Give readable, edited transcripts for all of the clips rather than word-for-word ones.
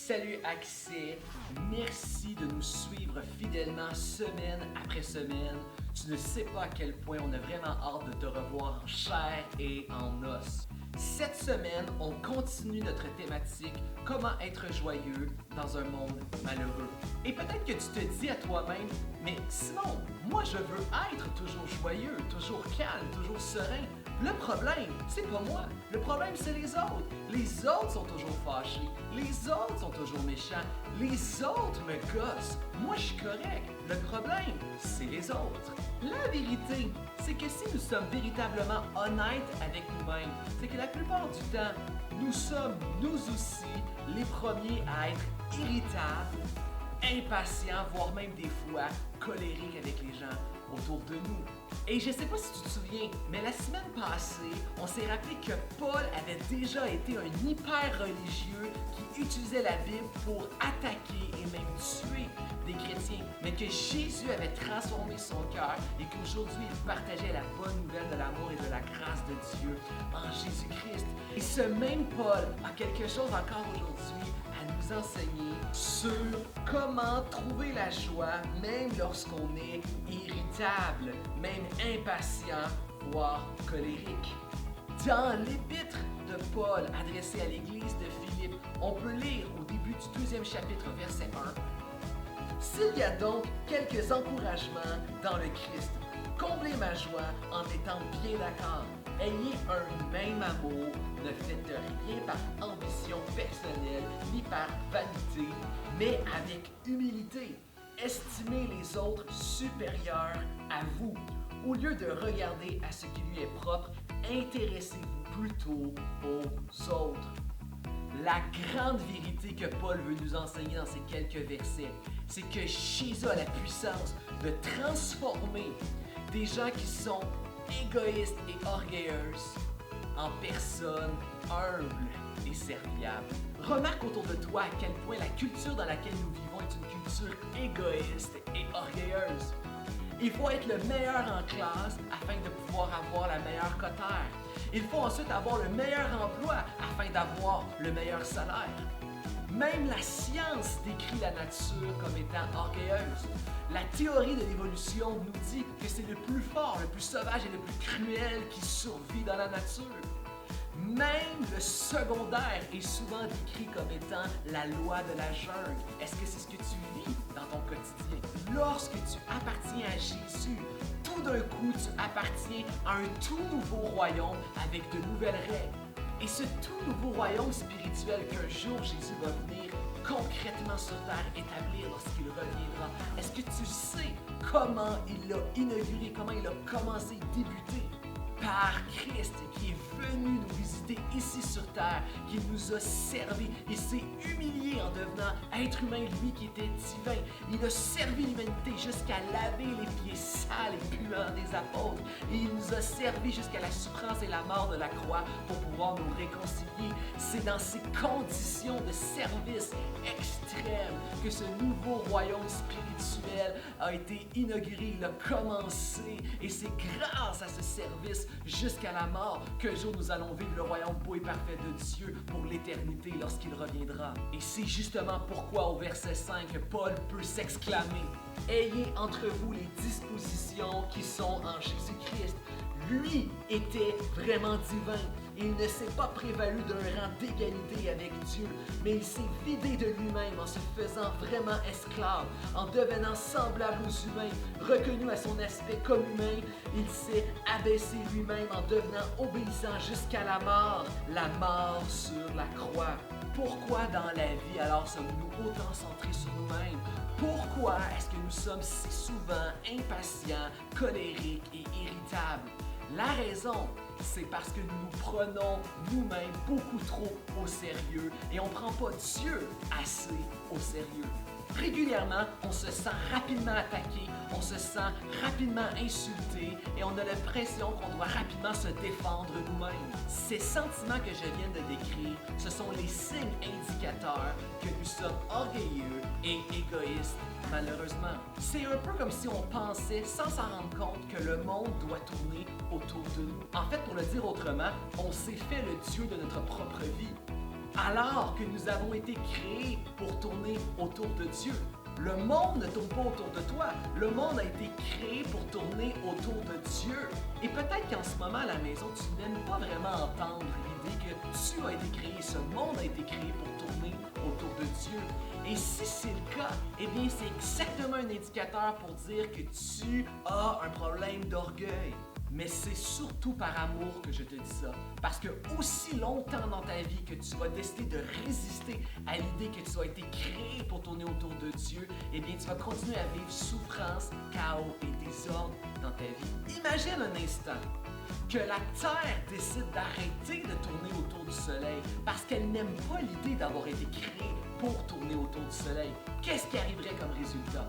Salut Accès, merci de nous suivre fidèlement semaine après semaine. Tu ne sais pas à quel point on a vraiment hâte de te revoir en chair et en os. Cette semaine, on continue notre thématique « Comment être joyeux dans un monde malheureux ». Et peut-être que tu te dis à toi-même « Mais Simon, moi je veux être toujours joyeux, toujours calme, toujours serein. Le problème, c'est pas moi. Le problème, c'est les autres. Les autres sont toujours fâchés. Les autres sont toujours méchants. Les autres me gossent. Moi, je suis correct. Le problème, c'est les autres. » La vérité, c'est que si nous sommes véritablement honnêtes avec nous-mêmes, c'est que la plupart du temps, nous sommes nous aussi les premiers à être irritables, impatients, voire même des fois colériques avec les gens autour de nous. Et je sais pas si tu te souviens, mais la semaine passée, on s'est rappelé que Paul avait déjà été un hyper religieux qui utilisait la Bible pour attaquer et même tuer des chrétiens, mais que Jésus avait transformé son cœur et qu'aujourd'hui il partageait la bonne nouvelle de l'amour et de la grâce de Dieu en Jésus-Christ. Et ce même Paul a quelque chose encore aujourd'hui à nous enseigner sur comment trouver la joie même lorsqu'on est irritable, même impatient, voire colérique. Dans l'épître de Paul adressée à l'église de Philippe, on peut lire au début du 2e chapitre, verset 1. « S'il y a donc quelques encouragements dans le Christ, comblez ma joie en étant bien d'accord. Ayez un même amour, ne faites rien par ambition personnelle ni par vanité, mais avec humilité. Estimez les autres supérieurs à vous. Au lieu de regarder à ce qui lui est propre, intéressez-vous plutôt aux autres. » La grande vérité que Paul veut nous enseigner dans ces quelques versets, c'est que Jésus a la puissance de transformer des gens qui sont égoïstes et orgueilleuses en personnes humbles et serviables. Remarque autour de toi à quel point la culture dans laquelle nous vivons est une culture égoïste et orgueilleuse. Il faut être le meilleur en classe afin de pouvoir avoir la meilleure cotère. Il faut ensuite avoir le meilleur emploi afin d'avoir le meilleur salaire. Même la science décrit la nature comme étant orgueilleuse. La théorie de l'évolution nous dit que c'est le plus fort, le plus sauvage et le plus cruel qui survit dans la nature. Même le secondaire est souvent décrit comme étant la loi de la jungle. Est-ce que c'est ce que tu vis dans ton quotidien? Lorsque tu appartiens à Jésus, tout d'un coup, tu appartiens à un tout nouveau royaume avec de nouvelles règles. Et ce tout nouveau royaume spirituel qu'un jour Jésus va venir concrètement sur terre établir lorsqu'il reviendra. Est-ce que tu sais comment il l'a inauguré, comment il a commencé, débuté? Par Christ qui est venu nous visiter ici sur terre, qui nous a servi. Il s'est humilié en devenant être humain, lui qui était divin. Il a servi l'humanité jusqu'à laver les pieds sales et puants des apôtres. Et il nous a servi jusqu'à la souffrance et la mort de la croix pour pouvoir nous réconcilier. C'est dans ces conditions de service extrêmes que ce nouveau royaume spirituel a été inauguré. Il a commencé et c'est grâce à ce service jusqu'à la mort qu'un jour nous allons vivre le royaume beau et parfait de Dieu pour l'éternité lorsqu'il reviendra. Et c'est justement pourquoi au verset 5, Paul peut s'exclamer « Ayez entre vous les dispositions qui sont en Jésus-Christ. » Lui était vraiment divin. Il ne s'est pas prévalu d'un rang d'égalité avec Dieu, mais il s'est vidé de lui-même en se faisant vraiment esclave, en devenant semblable aux humains, reconnu à son aspect comme humain. Il s'est abaissé lui-même en devenant obéissant jusqu'à la mort sur la croix. Pourquoi dans la vie alors sommes-nous autant centrés sur nous-mêmes? Pourquoi est-ce que nous sommes si souvent impatients, colériques et irritables? La raison, c'est parce que nous nous prenons nous-mêmes beaucoup trop au sérieux et on ne prend pas Dieu assez au sérieux. Régulièrement, on se sent rapidement attaqué, on se sent rapidement insulté et on a l'impression qu'on doit rapidement se défendre nous-mêmes. Ces sentiments que je viens de décrire, ce sont les signes indicateurs que nous sommes orgueilleux et égoïstes, malheureusement. C'est un peu comme si on pensait, sans s'en rendre compte, que le monde doit tourner autour de nous. En fait, pour le dire autrement, on s'est fait le Dieu de notre propre vie. Alors que nous avons été créés pour tourner autour de Dieu. Le monde ne tourne pas autour de toi. Le monde a été créé pour tourner autour de Dieu. Et peut-être qu'en ce moment à la maison, tu n'aimes pas vraiment entendre l'idée que tu as été créé, ce monde a été créé pour tourner autour de Dieu. Et si c'est le cas, eh bien c'est exactement un indicateur pour dire que tu as un problème d'orgueil. Mais c'est surtout par amour que je te dis ça. Parce que aussi longtemps dans ta vie que tu vas décider de résister à l'idée que tu as été créé pour tourner autour de Dieu, eh bien tu vas continuer à vivre souffrance, chaos et désordre dans ta vie. Imagine un instant que la Terre décide d'arrêter de tourner autour du Soleil parce qu'elle n'aime pas l'idée d'avoir été créée pour tourner autour du Soleil. Qu'est-ce qui arriverait comme résultat?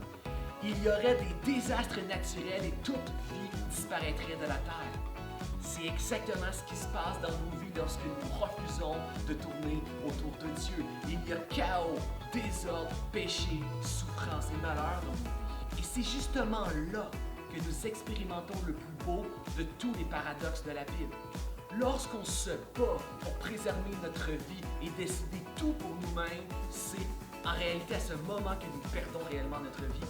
Il y aurait des désastres naturels et toute vie disparaîtrait de la Terre. C'est exactement ce qui se passe dans nos vies lorsque nous refusons de tourner autour de Dieu. Il y a chaos, désordre, péché, souffrance et malheur dans nos vies. Et c'est justement là que nous expérimentons le plus beau de tous les paradoxes de la Bible. Lorsqu'on se bat pour préserver notre vie et décider tout pour nous-mêmes, c'est en réalité à ce moment que nous perdons réellement notre vie.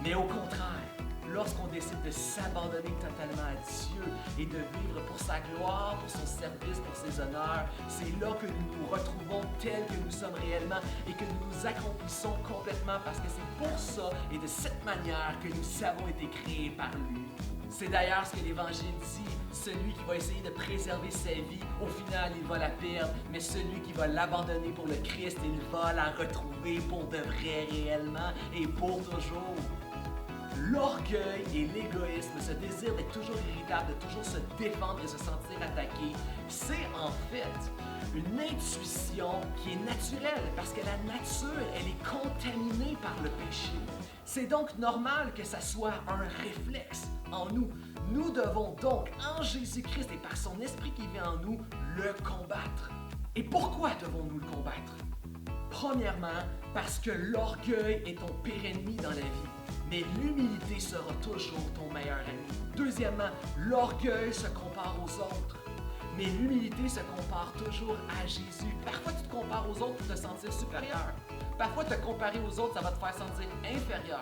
Mais au contraire, lorsqu'on décide de s'abandonner totalement à Dieu et de vivre pour sa gloire, pour son service, pour ses honneurs, c'est là que nous nous retrouvons tels que nous sommes réellement et que nous nous accomplissons complètement parce que c'est pour ça et de cette manière que nous avons été créés par lui. C'est d'ailleurs ce que l'Évangile dit. Celui qui va essayer de préserver sa vie, au final, il va la perdre. Mais celui qui va l'abandonner pour le Christ, il va la retrouver pour de vrai réellement et pour toujours. L'orgueil et l'égoïsme, ce désir d'être toujours irritable, de toujours se défendre et se sentir attaqué, c'est en fait une intuition qui est naturelle parce que la nature, elle est contaminée par le péché. C'est donc normal que ça soit un réflexe en nous. Nous devons donc, en Jésus-Christ et par son esprit qui vit en nous, le combattre. Et pourquoi devons-nous le combattre? Premièrement, parce que l'orgueil est ton pire ennemi dans la vie. Mais l'humilité sera toujours ton meilleur ami. Deuxièmement, l'orgueil se compare aux autres. Mais l'humilité se compare toujours à Jésus. Parfois, tu te compares aux autres pour te sentir supérieur. Parfois, te comparer aux autres, ça va te faire sentir inférieur.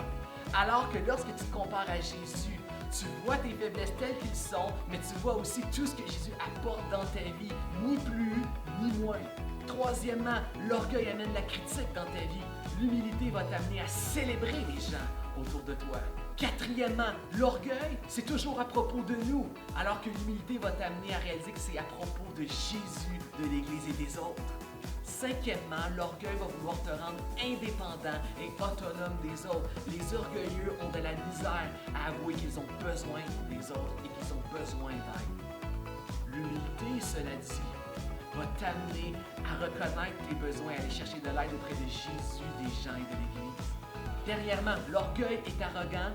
Alors que lorsque tu te compares à Jésus, tu vois tes faiblesses telles qu'elles sont, mais tu vois aussi tout ce que Jésus apporte dans ta vie, ni plus, ni moins. Troisièmement, l'orgueil amène la critique dans ta vie. L'humilité va t'amener à célébrer les gens autour de toi. Quatrièmement, l'orgueil, c'est toujours à propos de nous, alors que l'humilité va t'amener à réaliser que c'est à propos de Jésus, de l'Église et des autres. Cinquièmement, l'orgueil va vouloir te rendre indépendant et autonome des autres. Les orgueilleux ont de la misère à avouer qu'ils ont besoin des autres et qu'ils ont besoin d'aide. L'humilité, cela dit, va t'amener à reconnaître tes besoins, à aller chercher de l'aide auprès de Jésus, des gens et de l'Église. Dernièrement, l'orgueil est arrogant,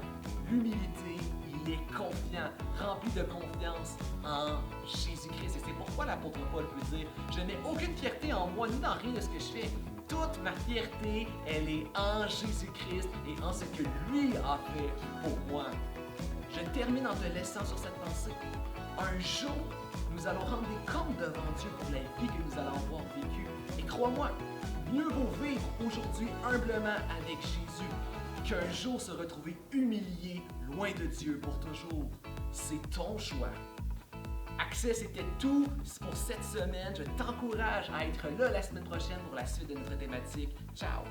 l'humilité, il est confiant, rempli de confiance en Jésus-Christ. Et c'est pourquoi l'apôtre Paul peut dire « Je n'ai aucune fierté en moi ni dans rien de ce que je fais. Toute ma fierté, elle est en Jésus-Christ et en ce que lui a fait pour moi. » Je termine en te laissant sur cette pensée. Un jour, nous allons rendre des comptes devant Dieu pour la vie que nous allons avoir vécue. Et crois-moi, mieux vaut vivre aujourd'hui humblement avec Jésus qu'un jour se retrouver humilié loin de Dieu pour toujours. C'est ton choix. Accès, c'était tout pour cette semaine. Je t'encourage à être là la semaine prochaine pour la suite de notre thématique. Ciao!